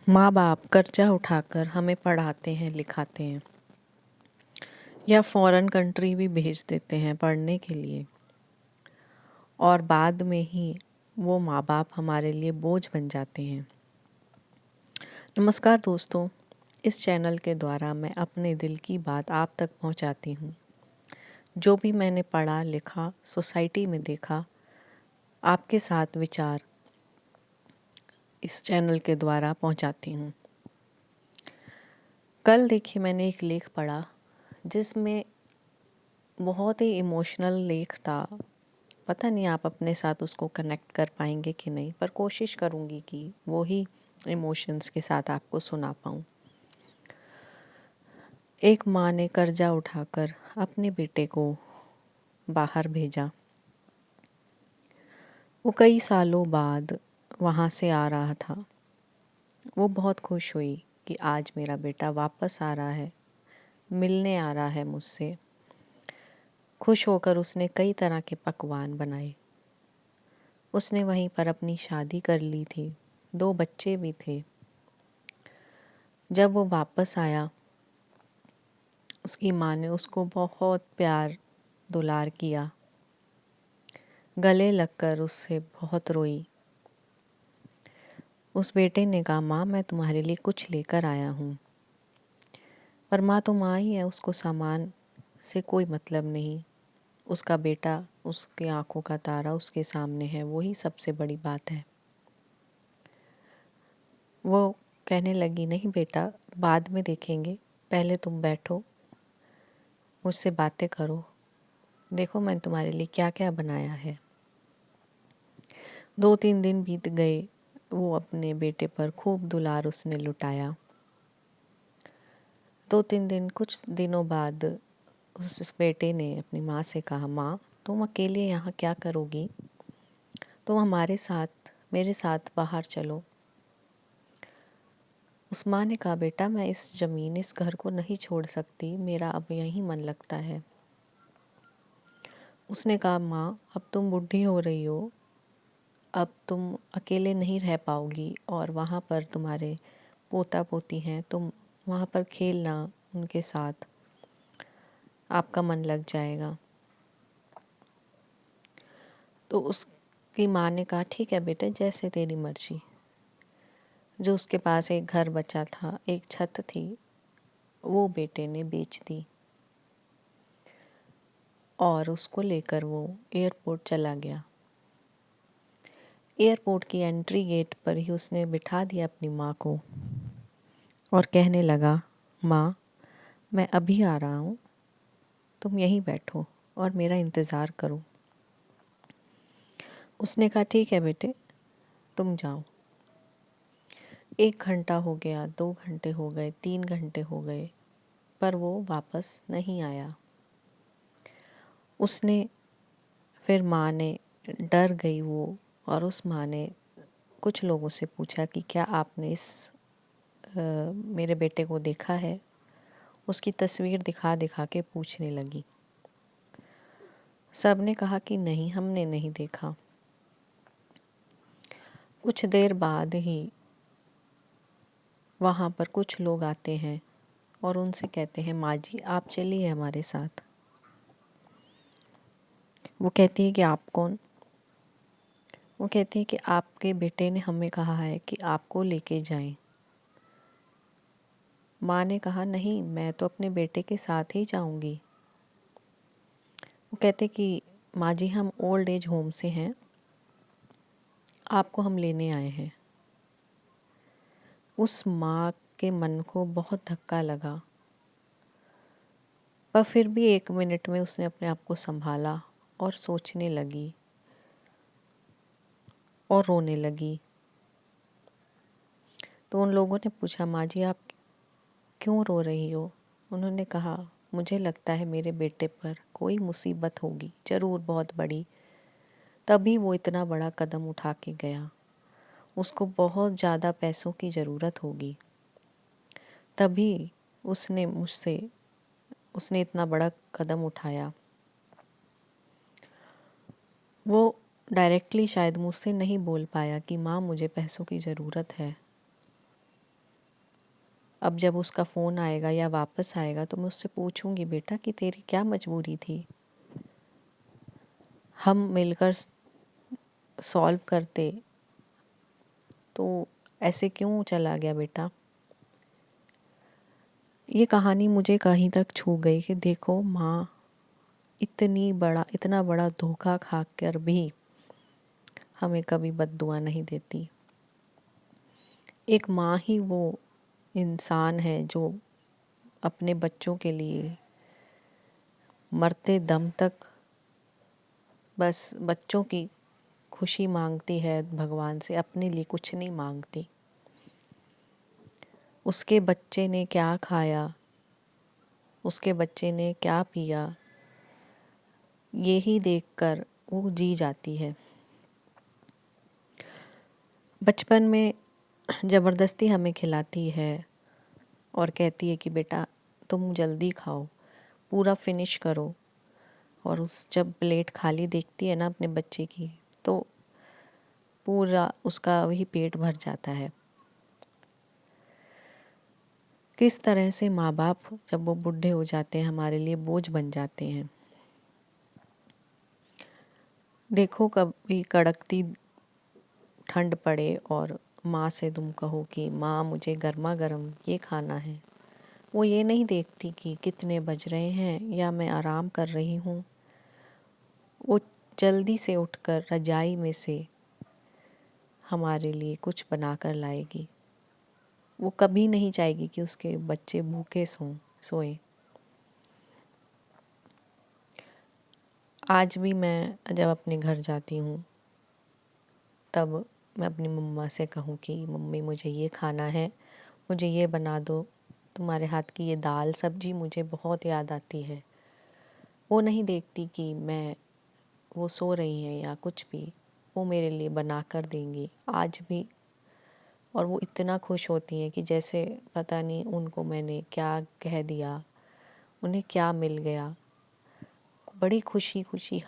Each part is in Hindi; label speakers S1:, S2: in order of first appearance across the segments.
S1: माँ बाप कर्जा उठाकर हमें पढ़ाते हैं लिखाते हैं या फॉरेन कंट्री भी भेज देते हैं पढ़ने के लिए और बाद में ही वो माँ बाप हमारे लिए बोझ बन जाते हैं। नमस्कार दोस्तों, इस चैनल के द्वारा मैं अपने दिल की बात आप तक पहुंचाती हूं। जो भी मैंने पढ़ा लिखा सोसाइटी में देखा, आपके साथ विचार इस चैनल के द्वारा पहुंचाती हूं। कल देखिए मैंने एक लेख पढ़ा जिसमें बहुत ही इमोशनल लेख था। पता नहीं आप अपने साथ उसको कनेक्ट कर पाएंगे कि नहीं, पर कोशिश करूँगी कि वो ही इमोशंस के साथ आपको सुना पाऊँ। एक माँ ने कर्जा उठाकर अपने बेटे को बाहर भेजा। वो कई सालों बाद वहाँ से आ रहा था। वो बहुत खुश हुई कि आज मेरा बेटा वापस आ रहा है, मिलने आ रहा है मुझसे। खुश होकर उसने कई तरह के पकवान बनाए। उसने वहीं पर अपनी शादी कर ली थी, 2 बच्चे भी थे। जब वो वापस आया, उसकी माँ ने उसको बहुत प्यार दुलार किया, गले लगकर उससे बहुत रोई। उस बेटे ने कहा, माँ मैं तुम्हारे लिए कुछ लेकर आया हूँ। पर माँ तो माँ ही है, उसको सामान से कोई मतलब नहीं। उसका बेटा उसकी आंखों का तारा उसके सामने है, वही सबसे बड़ी बात है। वो कहने लगी, नहीं बेटा बाद में देखेंगे, पहले तुम बैठो, मुझसे बातें करो, देखो मैं तुम्हारे लिए क्या क्या बनाया है। 2-3 दिन बीत गए। वो अपने बेटे पर खूब दुलार उसने लुटाया। 2-3 दिन कुछ दिनों बाद उस बेटे ने अपनी माँ से कहा, माँ तुम अकेले यहाँ क्या करोगी, तुम हमारे साथ मेरे साथ बाहर चलो। उस माँ ने कहा, बेटा मैं इस ज़मीन इस घर को नहीं छोड़ सकती, मेरा अब यहीं मन लगता है। उसने कहा, माँ अब तुम बूढ़ी हो रही हो, अब तुम अकेले नहीं रह पाओगी और वहाँ पर तुम्हारे पोता पोती हैं, तुम वहाँ पर खेलना उनके साथ, आपका मन लग जाएगा। तो उसकी माँ ने कहा, ठीक है बेटे जैसे तेरी मर्जी। जो उसके पास एक घर बचा था, एक छत थी, वो बेटे ने बेच दी और उसको लेकर वो एयरपोर्ट चला गया। एयरपोर्ट की एंट्री गेट पर ही उसने बिठा दिया अपनी माँ को और कहने लगा, माँ मैं अभी आ रहा हूँ, तुम यहीं बैठो और मेरा इंतज़ार करो। उसने कहा, ठीक है बेटे तुम जाओ। 1 घंटा हो गया, 2 घंटे हो गए, 3 घंटे हो गए, पर वो वापस नहीं आया। उसने फिर माँ ने डर गई वो, और उस माँ ने कुछ लोगों से पूछा कि क्या आपने मेरे बेटे को देखा है। उसकी तस्वीर दिखा दिखा के पूछने लगी। सब ने कहा कि नहीं हमने नहीं देखा। कुछ देर बाद ही वहाँ पर कुछ लोग आते हैं और उनसे कहते हैं, माँ जी आप चलिए हमारे साथ। वो कहती है कि आप कौन। वो कहती है कि आपके बेटे ने हमें कहा है कि आपको लेके जाएं। माँ ने कहा, नहीं मैं तो अपने बेटे के साथ ही जाऊंगी। वो कहते कि माँ जी हम ओल्ड एज होम से हैं, आपको हम लेने आए हैं। उस माँ के मन को बहुत धक्का लगा, पर फिर भी 1 मिनट में उसने अपने आप को संभाला और सोचने लगी और रोने लगी। तो उन लोगों ने पूछा, माँ जी आप क्यों रो रही हो। उन्होंने कहा, मुझे लगता है मेरे बेटे पर कोई मुसीबत होगी, ज़रूर बहुत बड़ी, तभी वो इतना बड़ा कदम उठा के गया। उसको बहुत ज़्यादा पैसों की ज़रूरत होगी, तभी उसने इतना बड़ा कदम उठाया। वो डायरेक्टली शायद मुझसे नहीं बोल पाया कि माँ मुझे पैसों की ज़रूरत है, अब जब उसका फ़ोन आएगा या वापस आएगा तो मैं उससे पूछूंगी, बेटा कि तेरी क्या मजबूरी थी, हम मिलकर सॉल्व करते, तो ऐसे क्यों चला गया बेटा। ये कहानी मुझे कहीं तक छू गई कि देखो माँ इतना बड़ा धोखा खा कर भी हमें कभी बद्दुआ नहीं देती। एक माँ ही वो इंसान है जो अपने बच्चों के लिए मरते दम तक बस बच्चों की खुशी मांगती है भगवान से, अपने लिए कुछ नहीं मांगती। उसके बच्चे ने क्या खाया, उसके बच्चे ने क्या पिया, यही देखकर वो जी जाती है। बचपन में ज़बरदस्ती हमें खिलाती है और कहती है कि बेटा तुम जल्दी खाओ, पूरा फिनिश करो, और उस जब प्लेट खाली देखती है ना अपने बच्चे की, तो पूरा उसका वही पेट भर जाता है। किस तरह से माँ बाप जब वो बूढ़े हो जाते हैं हमारे लिए बोझ बन जाते हैं। देखो कभी कड़कती ठंड पड़े और माँ से तुम कहो कि माँ मुझे गर्मा गर्म ये खाना है, वो ये नहीं देखती कि कितने बज रहे हैं या मैं आराम कर रही हूँ। वो जल्दी से उठकर रजाई में से हमारे लिए कुछ बना कर लाएगी। वो कभी नहीं चाहेगी कि उसके बच्चे भूखे सोएं। आज भी मैं जब अपने घर जाती हूँ तब मैं अपनी मम्मा से कहूँ कि मम्मी मुझे ये खाना है, मुझे ये बना दो, तुम्हारे हाथ की ये दाल सब्जी मुझे बहुत याद आती है। वो नहीं देखती कि वो सो रही हैं या कुछ भी, वो मेरे लिए बना कर देंगी आज भी। और वो इतना खुश होती हैं कि जैसे पता नहीं उनको मैंने क्या कह दिया, उन्हें क्या मिल गया। बड़ी खुशी खुशी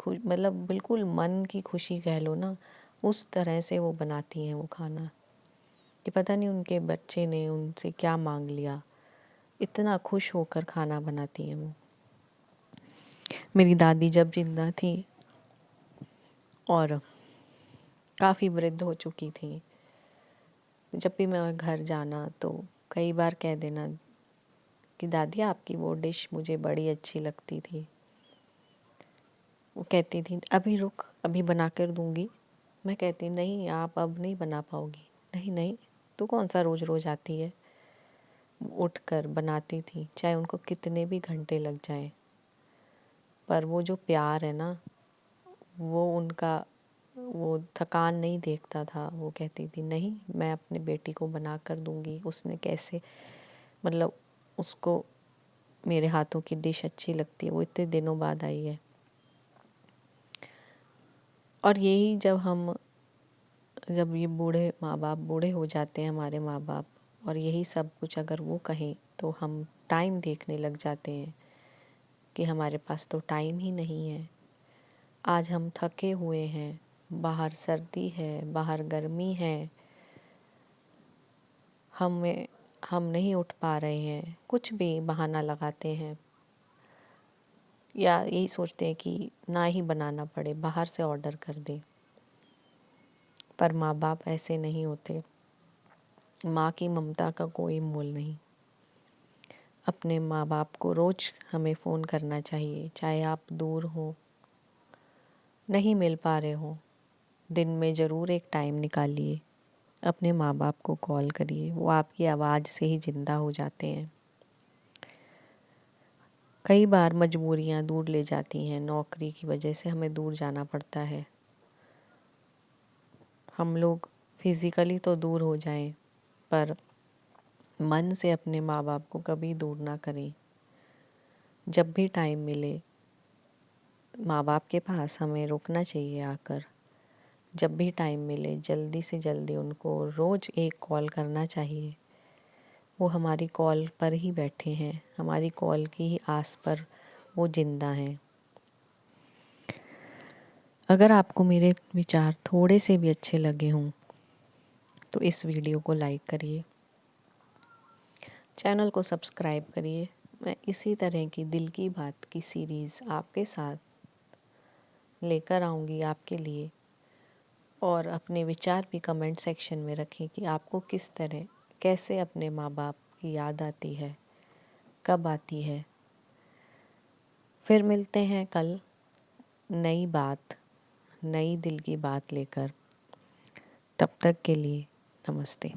S1: मतलब बिल्कुल मन की खुशी कह लो ना, उस तरह से वो बनाती हैं वो खाना कि पता नहीं उनके बच्चे ने उनसे क्या मांग लिया। इतना खुश होकर खाना बनाती हैं वो। मेरी दादी जब जिंदा थी और काफ़ी वृद्ध हो चुकी थी, जब भी मैं घर जाना तो कई बार कह देना कि दादी आपकी वो डिश मुझे बड़ी अच्छी लगती थी। वो कहती थी अभी रुक, अभी बना कर दूँगी। मैं कहती नहीं आप अब नहीं बना पाओगी। नहीं नहीं, तू कौन सा रोज़ रोज़ आती है। उठ कर बनाती थी चाहे उनको कितने भी घंटे लग जाएं। पर वो जो प्यार है ना, वो उनका वो थकान नहीं देखता था। वो कहती थी नहीं मैं अपने बेटी को बना कर दूँगी। उसने कैसे, मतलब उसको मेरे हाथों की डिश अच्छी लगती है, वो इतने दिनों बाद आई है। और यही जब ये बूढ़े माँ बाप बूढ़े हो जाते हैं हमारे माँ बाप, और यही सब कुछ अगर वो कहें तो हम टाइम देखने लग जाते हैं कि हमारे पास तो टाइम ही नहीं है। आज हम थके हुए हैं, बाहर सर्दी है, बाहर गर्मी है, हम नहीं उठ पा रहे हैं, कुछ भी बहाना लगाते हैं या यही सोचते हैं कि ना ही बनाना पड़े, बाहर से ऑर्डर कर दें। पर माँ बाप ऐसे नहीं होते। माँ की ममता का कोई मोल नहीं। अपने माँ बाप को रोज़ हमें फ़ोन करना चाहिए, चाहे आप दूर हो, नहीं मिल पा रहे हो, दिन में ज़रूर एक टाइम निकालिए, अपने माँ बाप को कॉल करिए। वो आपकी आवाज़ से ही ज़िंदा हो जाते हैं। कई बार मजबूरियाँ दूर ले जाती हैं, नौकरी की वजह से हमें दूर जाना पड़ता है। हम लोग फिज़िकली तो दूर हो जाएं, पर मन से अपने माँ बाप को कभी दूर ना करें। जब भी टाइम मिले माँ बाप के पास हमें रुकना चाहिए आकर। जब भी टाइम मिले जल्दी से जल्दी उनको रोज़ एक कॉल करना चाहिए। वो हमारी कॉल पर ही बैठे हैं, हमारी कॉल की ही आस पर वो जिंदा हैं। अगर आपको मेरे विचार थोड़े से भी अच्छे लगे हों तो इस वीडियो को लाइक करिए। चैनल को सब्सक्राइब करिए। मैं इसी तरह की दिल की बात की सीरीज़ आपके साथ लेकर आऊँगी आपके लिए। और अपने विचार भी कमेंट सेक्शन में रखें कि आपको किस तरह कैसे अपने माँ बाप की याद आती है, कब आती है। फिर मिलते हैं कल नई बात, नई दिल की बात लेकर। तब तक के लिए नमस्ते।